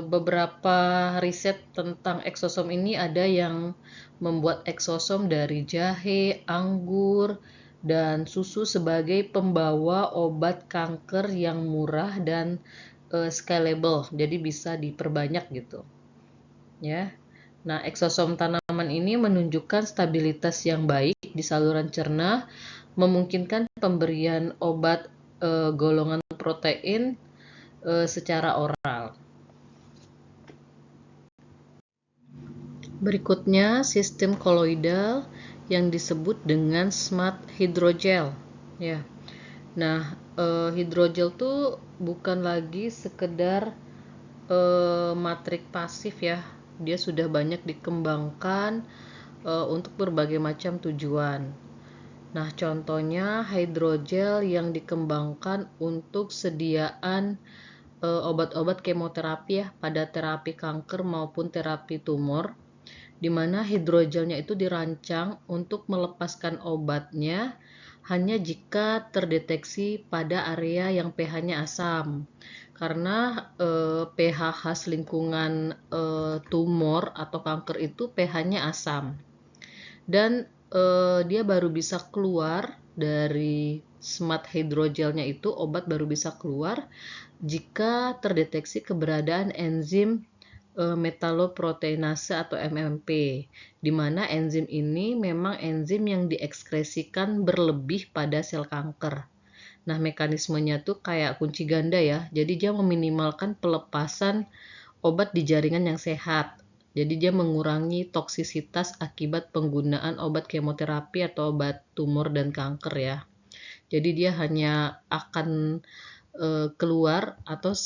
Speaker 1: beberapa riset tentang eksosom ini ada yang membuat eksosom dari jahe, anggur, dan susu sebagai pembawa obat kanker yang murah dan scalable, jadi bisa diperbanyak gitu. Ya. Nah, eksosom tanaman ini menunjukkan stabilitas yang baik di saluran cerna, memungkinkan pemberian obat golongan protein secara oral. Berikutnya, sistem koloidal yang disebut dengan smart hydrogel. Ya. Nah, hidrogel tuh bukan lagi sekedar matrik pasif ya. Dia sudah banyak dikembangkan untuk berbagai macam tujuan. Nah, contohnya hidrogel yang dikembangkan untuk sediaan obat-obat kemoterapi ya pada terapi kanker maupun terapi tumor, di mana hidrogelnya itu dirancang untuk melepaskan obatnya hanya jika terdeteksi pada area yang pH-nya asam. Karena pH khas lingkungan tumor atau kanker itu pH-nya asam. Dan dia baru bisa keluar dari smart hydrogelnya itu, obat baru bisa keluar jika terdeteksi keberadaan enzim metaloproteinase atau MMP, di mana enzim ini memang enzim yang diekskresikan berlebih pada sel kanker. Nah, mekanismenya tuh kayak kunci ganda ya, jadi dia meminimalkan pelepasan obat di jaringan yang sehat. Jadi dia mengurangi toksisitas akibat penggunaan obat kemoterapi atau obat tumor dan kanker ya. Jadi dia hanya akan keluar atau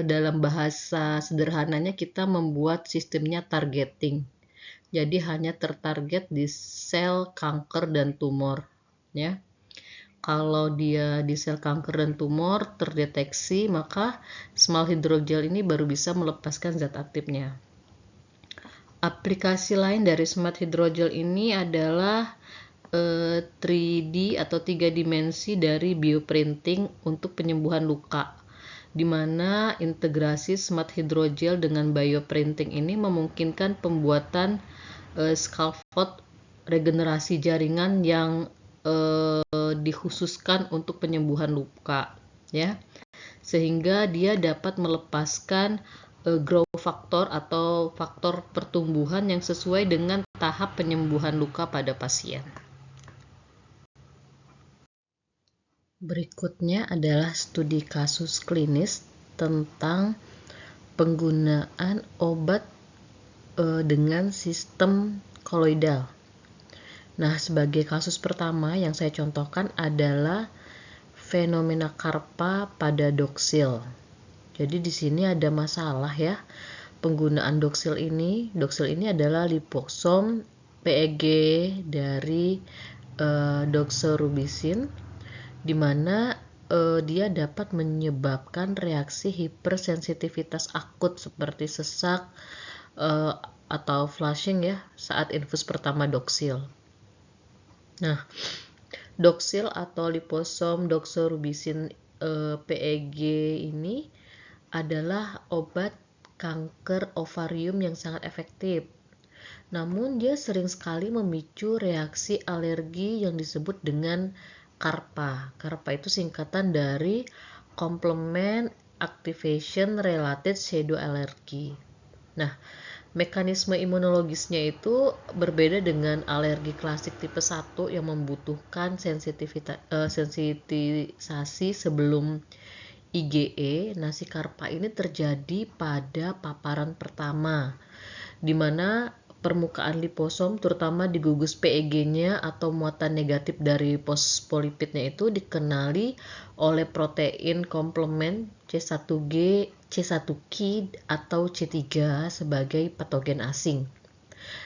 Speaker 1: dalam bahasa sederhananya kita membuat sistemnya targeting. Jadi hanya tertarget di sel kanker dan tumor ya. Kalau dia di sel kanker dan tumor terdeteksi, maka smart hydrogel ini baru bisa melepaskan zat aktifnya. Aplikasi lain dari smart hydrogel ini adalah 3D atau 3 dimensi dari bioprinting untuk penyembuhan luka, di mana integrasi smart hydrogel dengan bioprinting ini memungkinkan pembuatan scaffold regenerasi jaringan yang dikhususkan untuk penyembuhan luka ya, sehingga dia dapat melepaskan growth factor atau faktor pertumbuhan yang sesuai dengan tahap penyembuhan luka pada pasien. Berikutnya adalah studi kasus klinis tentang penggunaan obat dengan sistem koloidal. Nah, sebagai kasus pertama yang saya contohkan adalah fenomena Karpa pada doksil. Jadi di sini ada masalah ya. Penggunaan doksil ini adalah liposom PEG dari doxorubicin, di mana dia dapat menyebabkan reaksi hipersensitivitas akut seperti sesak atau flushing ya saat infus pertama doksil. Nah, doksil atau liposom doxorubicin PEG ini adalah obat kanker ovarium yang sangat efektif. Namun dia sering sekali memicu reaksi alergi yang disebut dengan Karpa. Karpa itu singkatan dari Complement Activation Related Pseudo Allergy. Nah, mekanisme imunologisnya itu berbeda dengan alergi klasik tipe 1 yang membutuhkan sensitisasi sebelum IgE. Nah, si Karpa ini terjadi pada paparan pertama, di mana permukaan liposom, terutama di gugus PEG-nya atau muatan negatif dari fosfolipidnya itu dikenali oleh protein komplement C1G, C1Q, atau C3 sebagai patogen asing.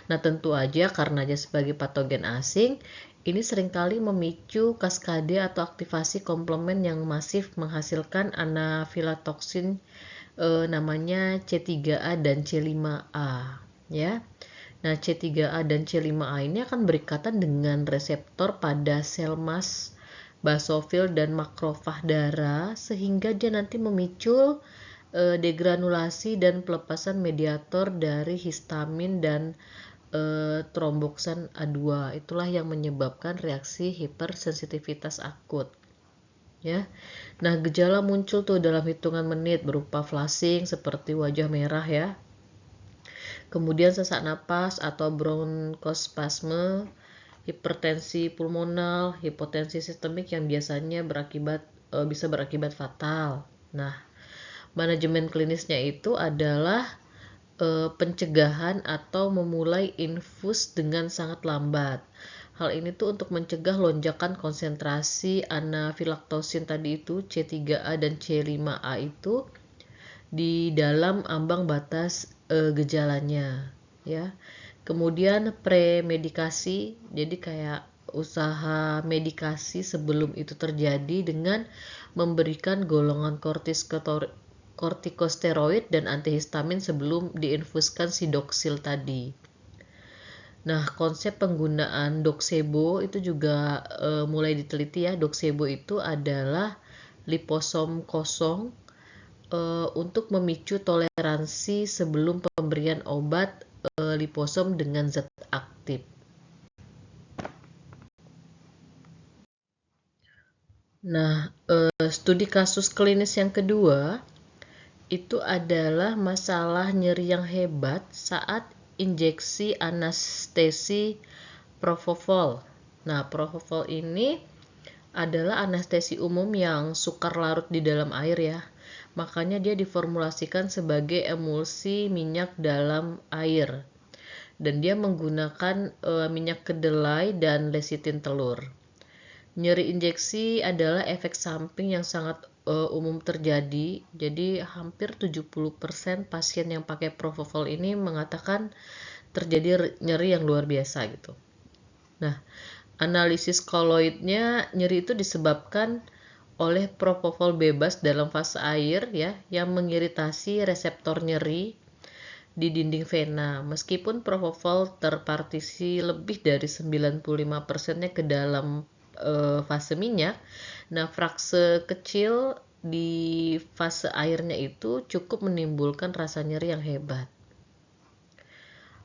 Speaker 1: Nah, tentu aja karena dia sebagai patogen asing, ini seringkali memicu kaskade atau aktivasi komplement yang masif menghasilkan anafilatoxin namanya C3A dan C5A, ya. Nah, C3A dan C5A ini akan berikatan dengan reseptor pada sel mas, basofil, dan makrofag darah sehingga dia nanti memicu degranulasi dan pelepasan mediator dari histamin dan tromboksan A2. Itulah yang menyebabkan reaksi hipersensitivitas akut. Ya. Nah, gejala muncul tuh dalam hitungan menit berupa flushing seperti wajah merah ya. Kemudian sesak napas atau bronkospasme, hipertensi pulmonal, hipotensi sistemik yang biasanya bisa berakibat fatal. Nah, manajemen klinisnya itu adalah pencegahan atau memulai infus dengan sangat lambat. Hal ini tuh untuk mencegah lonjakan konsentrasi anafilaktosin tadi itu C3A dan C5A itu di dalam ambang batas gejalanya, ya. Kemudian premedikasi, jadi kayak usaha medikasi sebelum itu terjadi dengan memberikan golongan kortikosteroid dan antihistamin sebelum diinfuskan sidoksil tadi. Nah, konsep penggunaan doxebo itu juga mulai diteliti ya. Doxebo itu adalah liposom kosong untuk memicu toleransi sebelum pemberian obat liposom dengan zat aktif. Nah, studi kasus klinis yang kedua itu adalah masalah nyeri yang hebat saat injeksi anestesi propofol. Nah, propofol ini adalah anestesi umum yang sukar larut di dalam air ya. Makanya dia diformulasikan sebagai emulsi minyak dalam air. Dan dia menggunakan minyak kedelai dan lecitin telur. Nyeri injeksi adalah efek samping yang sangat umum terjadi. Jadi hampir 70% pasien yang pakai propofol ini mengatakan terjadi nyeri yang luar biasa gitu. Nah, analisis koloidnya, nyeri itu disebabkan oleh propofol bebas dalam fase air ya, yang mengiritasi reseptor nyeri di dinding vena. Meskipun propofol terpartisi lebih dari 95%-nya ke dalam fase minyak, nah frase kecil di fase airnya itu cukup menimbulkan rasa nyeri yang hebat.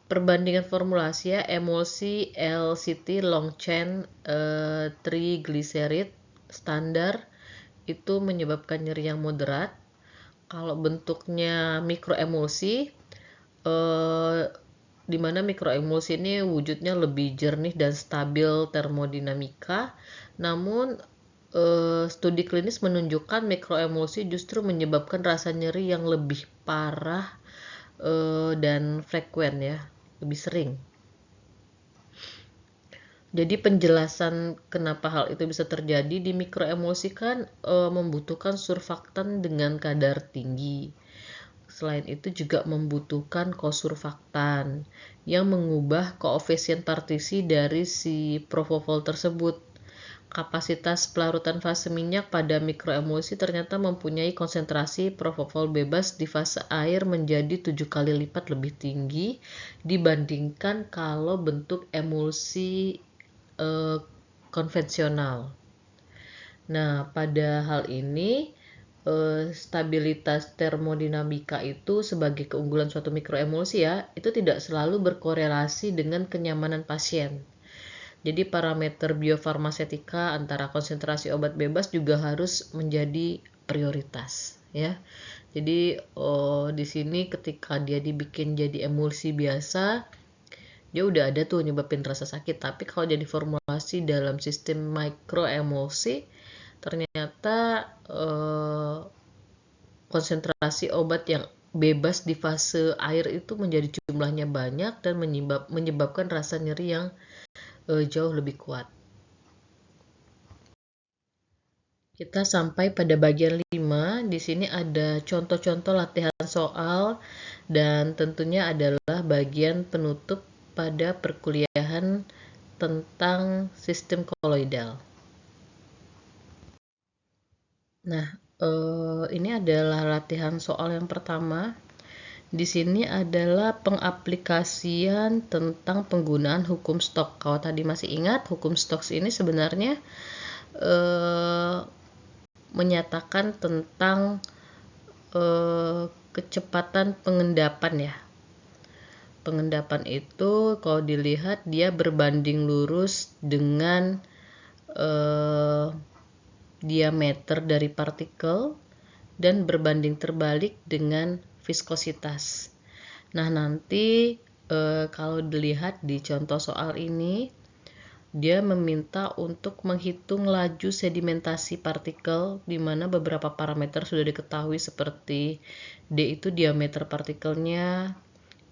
Speaker 1: Perbandingan formulasi ya, emulsi LCT long chain triglyceride standar itu menyebabkan nyeri yang moderat. Kalau bentuknya mikroemulsi, di mana mikroemulsi ini wujudnya lebih jernih dan stabil termodinamika. Namun studi klinis menunjukkan mikroemulsi justru menyebabkan rasa nyeri yang lebih parah dan frekuen ya, lebih sering. Jadi penjelasan kenapa hal itu bisa terjadi di mikroemulsi kan membutuhkan surfaktan dengan kadar tinggi. Selain itu juga membutuhkan kosurfaktan yang mengubah koefisien partisi dari si propofol tersebut. Kapasitas pelarutan fase minyak pada mikroemulsi ternyata mempunyai konsentrasi propofol bebas di fase air menjadi 7 kali lipat lebih tinggi dibandingkan kalau bentuk emulsi konvensional. Nah, pada hal ini stabilitas termodinamika itu sebagai keunggulan suatu mikroemulsi ya, itu tidak selalu berkorelasi dengan kenyamanan pasien. Jadi parameter biofarmasetika antara konsentrasi obat bebas juga harus menjadi prioritas ya. Jadi di sini ketika dia dibikin jadi emulsi biasa, dia udah ada tuh nyebabin rasa sakit. Tapi kalau jadi formulasi dalam sistem mikroemulsi, ternyata konsentrasi obat yang bebas di fase air itu menjadi jumlahnya banyak dan menyebabkan rasa nyeri yang jauh lebih kuat. Kita sampai pada bagian 5. Di sini ada contoh-contoh latihan soal dan tentunya adalah bagian penutup pada perkuliahan tentang sistem koloidal. Nah, ini adalah latihan soal yang pertama. Di sini adalah pengaplikasian tentang penggunaan hukum Stokes. Kalau tadi masih ingat, hukum Stokes ini sebenarnya menyatakan tentang kecepatan pengendapan ya. Pengendapan itu kalau dilihat dia berbanding lurus dengan diameter dari partikel dan berbanding terbalik dengan viskositas. Nah, nanti kalau dilihat di contoh soal ini, dia meminta untuk menghitung laju sedimentasi partikel di mana beberapa parameter sudah diketahui seperti D itu diameter partikelnya,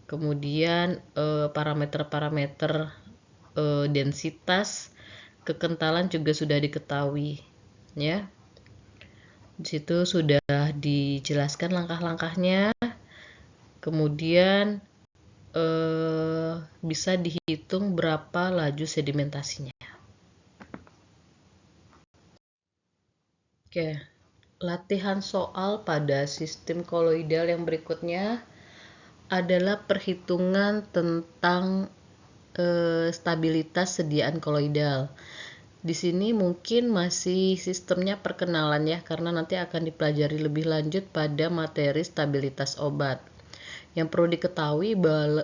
Speaker 1: kemudian parameter-parameter densitas, kekentalan juga sudah diketahui ya. Di situ sudah dijelaskan langkah-langkahnya. Kemudian bisa dihitung berapa laju sedimentasinya. Oke, latihan soal pada sistem koloidal yang berikutnya adalah perhitungan tentang stabilitas sediaan koloidal. Di sini mungkin masih sistemnya perkenalan ya, karena nanti akan dipelajari lebih lanjut pada materi stabilitas obat. Yang perlu diketahui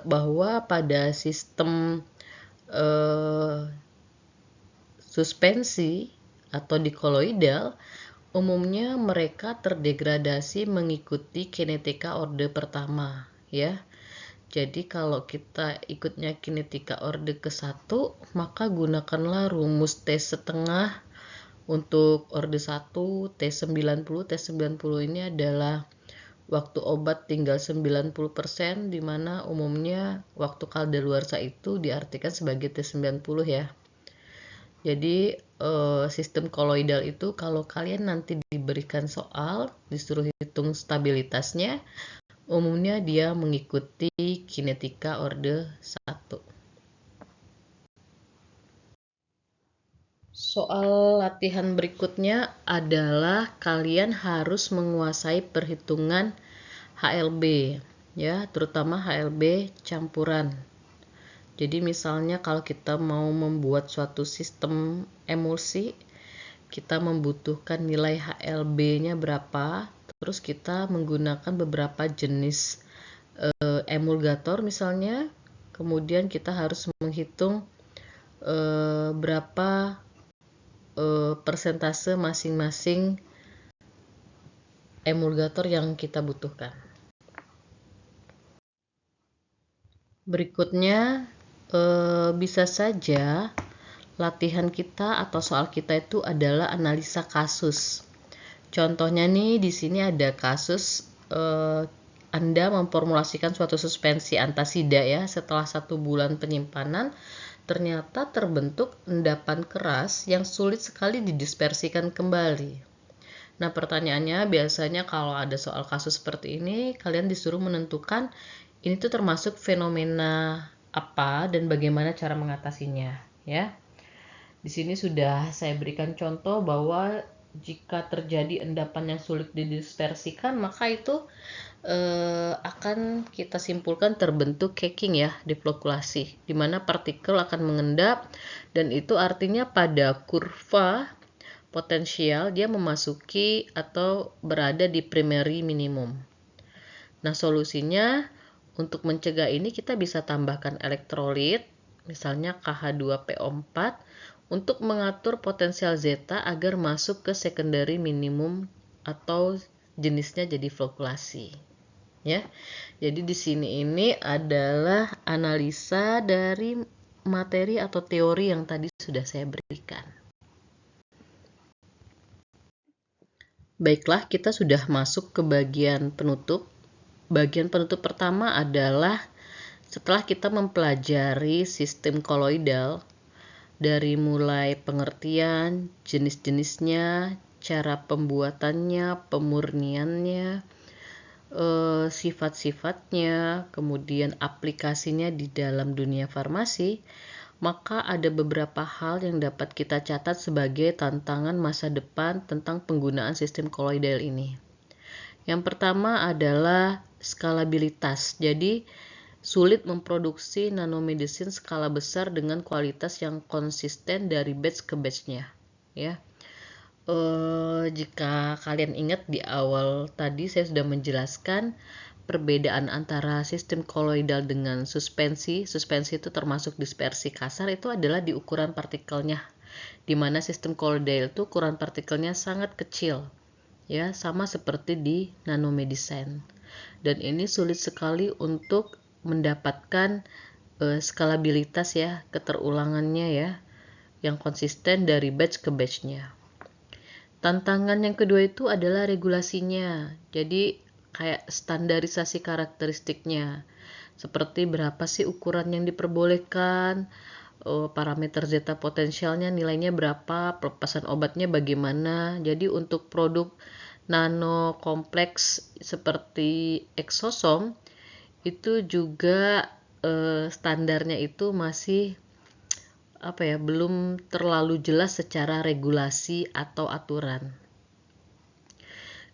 Speaker 1: bahwa pada sistem suspensi atau di koloidal, umumnya mereka terdegradasi mengikuti kinetika orde pertama ya. Jadi kalau kita ikutnya kinetika orde ke-1, maka gunakanlah rumus T setengah untuk orde 1, T90. T90 ini adalah waktu obat tinggal 90%, di mana umumnya waktu kadaluarsa itu diartikan sebagai T90 ya. Jadi sistem koloidal itu kalau kalian nanti diberikan soal, disuruh hitung stabilitasnya, umumnya dia mengikuti kinetika orde 1. Soal latihan berikutnya adalah kalian harus menguasai perhitungan HLB ya, terutama HLB campuran. Jadi misalnya kalau kita mau membuat suatu sistem emulsi, kita membutuhkan nilai HLB-nya berapa, terus kita menggunakan beberapa jenis emulgator misalnya, kemudian kita harus menghitung berapa persentase masing-masing emulgator yang kita butuhkan. Berikutnya bisa saja latihan kita atau soal kita itu adalah analisa kasus. Contohnya nih di sini ada kasus Anda memformulasikan suatu suspensi antasida ya, setelah 1 bulan penyimpanan ternyata terbentuk endapan keras yang sulit sekali didispersikan kembali. Nah, pertanyaannya biasanya kalau ada soal kasus seperti ini, kalian disuruh menentukan ini tuh termasuk fenomena apa dan bagaimana cara mengatasinya, ya. Di sini sudah saya berikan contoh bahwa jika terjadi endapan yang sulit didispersikan, maka itu akan kita simpulkan terbentuk caking ya di flokulasi, di mana partikel akan mengendap dan itu artinya pada kurva potensial dia memasuki atau berada di primary minimum. Nah, solusinya untuk mencegah ini kita bisa tambahkan elektrolit, misalnya KH2PO4 untuk mengatur potensial zeta agar masuk ke secondary minimum atau jenisnya jadi flokulasi. Ya. Jadi di sini ini adalah analisa dari materi atau teori yang tadi sudah saya berikan. Baiklah, kita sudah masuk ke bagian penutup. bagian penutup pertama adalah setelah kita mempelajari sistem koloidal dari mulai pengertian, jenis-jenisnya, cara pembuatannya, pemurniannya, sifat-sifatnya, kemudian aplikasinya di dalam dunia farmasi, maka ada beberapa hal yang dapat kita catat sebagai tantangan masa depan tentang penggunaan sistem koloidal ini. Yang pertama adalah skalabilitas. Jadi, sulit memproduksi nanomedicine skala besar dengan kualitas yang konsisten dari batch ke batch-nya, ya. Jika kalian ingat di awal tadi saya sudah menjelaskan perbedaan antara sistem koloidal dengan suspensi. Suspensi itu termasuk dispersi kasar, itu adalah di ukuran partikelnya, di mana sistem koloidal itu ukuran partikelnya sangat kecil, ya, sama seperti di nanomedicine. Dan ini sulit sekali untuk mendapatkan skalabilitas, ya, keterulangannya, ya, yang konsisten dari batch ke batch-nya. Tantangan yang kedua itu adalah regulasinya. Jadi kayak standarisasi karakteristiknya. Seperti berapa sih ukuran yang diperbolehkan, parameter zeta potensialnya nilainya berapa, pelepasan obatnya bagaimana. Jadi untuk produk nano kompleks seperti eksosom itu juga standarnya itu masih belum terlalu jelas secara regulasi atau aturan.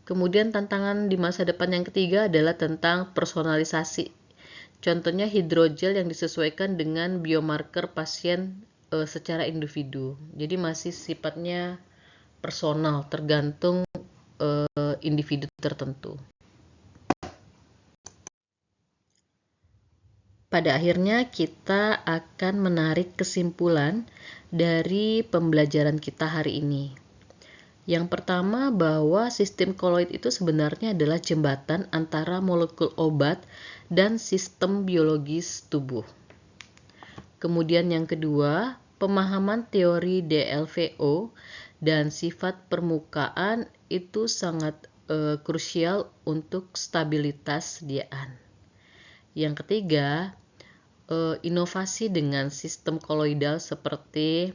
Speaker 1: Kemudian tantangan di masa depan yang ketiga adalah tentang personalisasi. Contohnya hidrogel yang disesuaikan dengan biomarker pasien secara individu. Jadi masih sifatnya personal, tergantung individu tertentu. Pada akhirnya kita akan menarik kesimpulan dari pembelajaran kita hari ini. Yang pertama, bahwa sistem koloid itu sebenarnya adalah jembatan antara molekul obat dan sistem biologis tubuh. Kemudian yang kedua, pemahaman teori DLVO dan sifat permukaan itu sangat krusial untuk stabilitas sediaan. Yang ketiga, inovasi dengan sistem koloidal seperti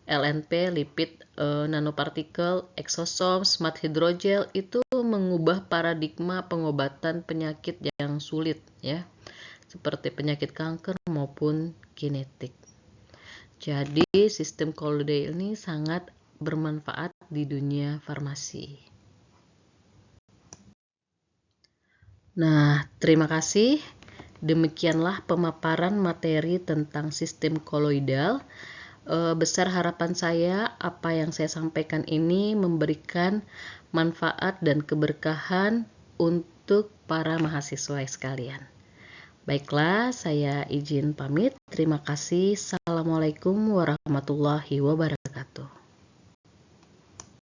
Speaker 1: LNP, lipid nanopartikel, eksosom, smart hydrogel itu mengubah paradigma pengobatan penyakit yang sulit, ya, seperti penyakit kanker maupun genetik. Jadi sistem koloidal ini sangat bermanfaat di dunia farmasi. Nah, terima kasih. Demikianlah pemaparan materi tentang sistem koloidal. Besar harapan saya apa yang saya sampaikan ini memberikan manfaat dan keberkahan untuk para mahasiswa sekalian. Baiklah, saya izin pamit. Terima kasih. Assalamualaikum warahmatullahi wabarakatuh.